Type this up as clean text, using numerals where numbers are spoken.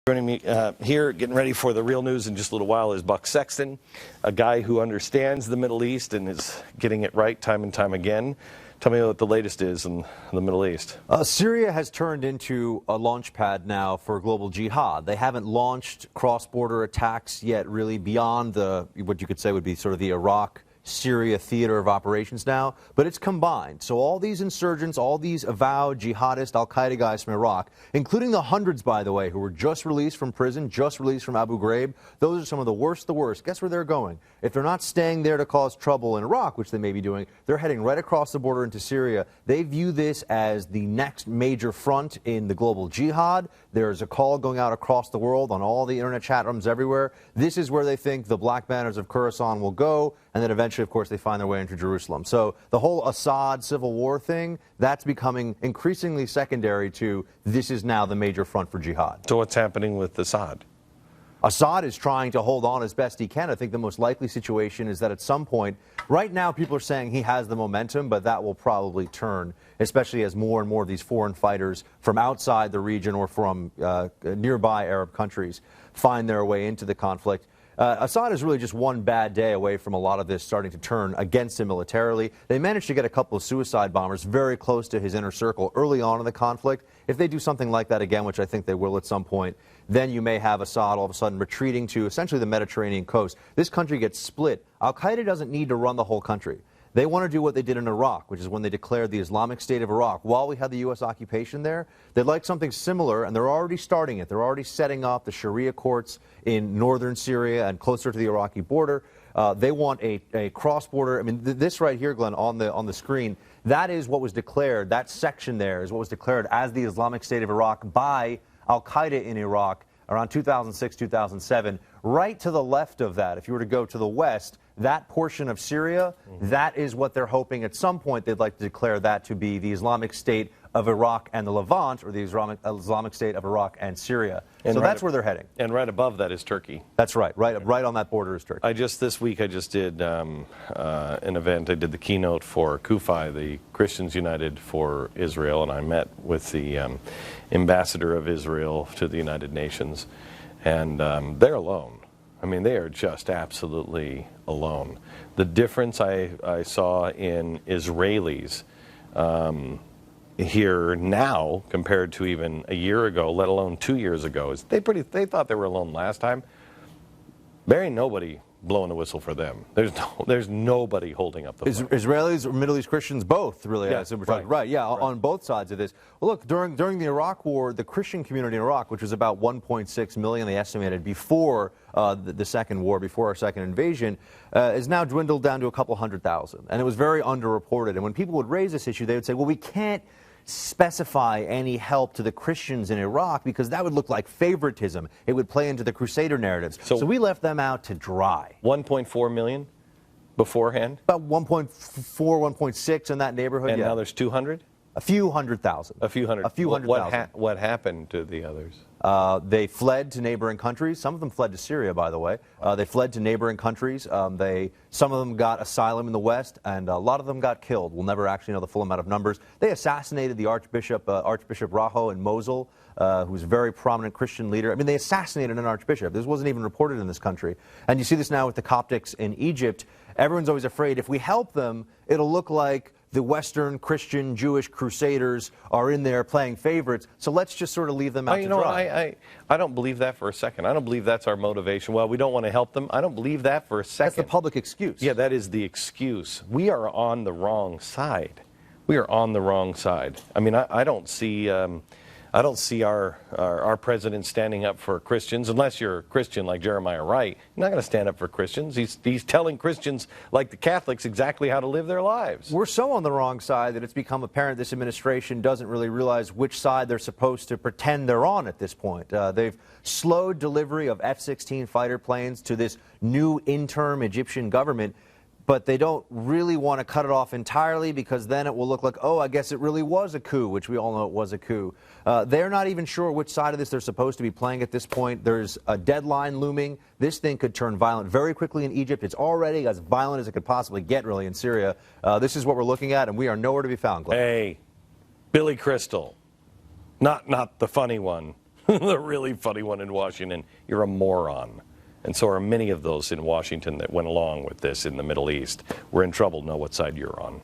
Joining me here, getting ready for the real news in just a little while, is Buck Sexton, a guy who understands the Middle East and is getting it right time and time again. Tell me what the latest is in the Middle East. Syria has turned into a launch pad now for global jihad. They haven't launched cross-border attacks yet, really, beyond what you could say would be sort of the Iraq-Syria theater of operations now, but it's combined. So all these insurgents, all these avowed jihadist al-Qaeda guys from Iraq, including the hundreds, by the way, who were just released from prison, just released from Abu Ghraib, those are some of the worst. Guess where they're going? If they're not staying there to cause trouble in Iraq, which they may be doing, they're heading right across the border into Syria. They view this as the next major front in the global jihad. There's a call going out across the world on all the internet chat rooms everywhere. This is where they think the black banners of Khorasan will go, and then eventually, of course, they find their way into Jerusalem. So the whole Assad civil war thing, that's becoming increasingly secondary to this is now the major front for jihad. So what's happening with Assad? Assad is trying to hold on as best he can. I think the most likely situation is that at some point, right now people are saying he has the momentum, but that will probably turn, especially as more and more of these foreign fighters from outside the region or from nearby Arab countries find their way into the conflict. Assad is really just one bad day away from a lot of this starting to turn against him militarily. They managed to get a couple of suicide bombers very close to his inner circle early on in the conflict. If they do something like that again, which I think they will at some point, then you may have Assad all of a sudden retreating to essentially the Mediterranean coast. This country gets split. Al-Qaeda doesn't need to run the whole country. They want to do what they did in Iraq, which is when they declared the Islamic State of Iraq. While we had the U.S. occupation there, they'd like something similar, and they're already starting it. They're already setting up the Sharia courts in northern Syria and closer to the Iraqi border. They want a cross-border. I mean, this right here, Glenn, on the screen, that is what was declared. That section there is what was declared as the Islamic State of Iraq by Al-Qaeda in Iraq around 2006, 2007. Right to the left of that, if you were to go to the west, that portion of Syria, that is what they're hoping at some point they'd like to declare that to be the Islamic State of Iraq and the Levant, or the Islamic State of Iraq and Syria. And so that's where they're heading. And right above that is Turkey. That's right. Right on that border is Turkey. This week I just did an event. I did the keynote for CUFI, the Christians United for Israel, and I met with the ambassador of Israel to the United Nations, and they're alone. I mean, they are just absolutely alone. The difference I saw in Israelis here now compared to even a year ago, let alone 2 years ago, is they thought they were alone last time. There ain't nobody blowing the whistle for them. There's nobody holding up the flag. Israelis or Middle East Christians, both, really. Yeah, right, on both sides of this. Well, look, during the Iraq War, the Christian community in Iraq, which was about 1.6 million, they estimated, before the second war, before our second invasion, is now dwindled down to a couple 100,000. And it was very underreported. And when people would raise this issue, they would say, well, we can't specify any help to the Christians in Iraq because that would look like favoritism. It would play into the Crusader narratives. So we left them out to dry. 1.4 million beforehand? About 1.4, 1.6 in that neighborhood. And now there's 200? A few 100,000. A few hundred. A few 100,000. What happened to the others? They fled to neighboring countries. Some of them fled to Syria, by the way. They fled to neighboring countries. Some of them got asylum in the West, and a lot of them got killed. We'll never actually know the full amount of numbers. They assassinated the Archbishop Raho in Mosul, who was a very prominent Christian leader. I mean, they assassinated an archbishop. This wasn't even reported in this country. And you see this now with the Coptics in Egypt. Everyone's always afraid if we help them, it'll look like the Western Christian Jewish crusaders are in there playing favorites, so let's just sort of leave them out to dry. I don't believe that for a second. I don't believe that's our motivation. Well, we don't want to help them. I don't believe that for a second. That's the public excuse. Yeah, that is the excuse. We are on the wrong side. We are on the wrong side. I mean, I don't see our president standing up for Christians, unless you're a Christian like Jeremiah Wright. You're not going to stand up for Christians. He's telling Christians, like the Catholics, exactly how to live their lives. We're so on the wrong side that it's become apparent this administration doesn't really realize which side they're supposed to pretend they're on at this point. They've slowed delivery of F-16 fighter planes to this new interim Egyptian government, but they don't really want to cut it off entirely because then it will look like, oh, I guess it really was a coup, which we all know it was a coup. They're not even sure which side of this they're supposed to be playing at this point. There's a deadline looming. This thing could turn violent very quickly in Egypt. It's already as violent as it could possibly get, really, in Syria. This is what we're looking at, and we are nowhere to be found, Glenn. Hey, Billy Crystal. Not the funny one. The really funny one in Washington, you're a moron. And so are many of those in Washington that went along with this in the Middle East. We're in trouble, know what side you're on.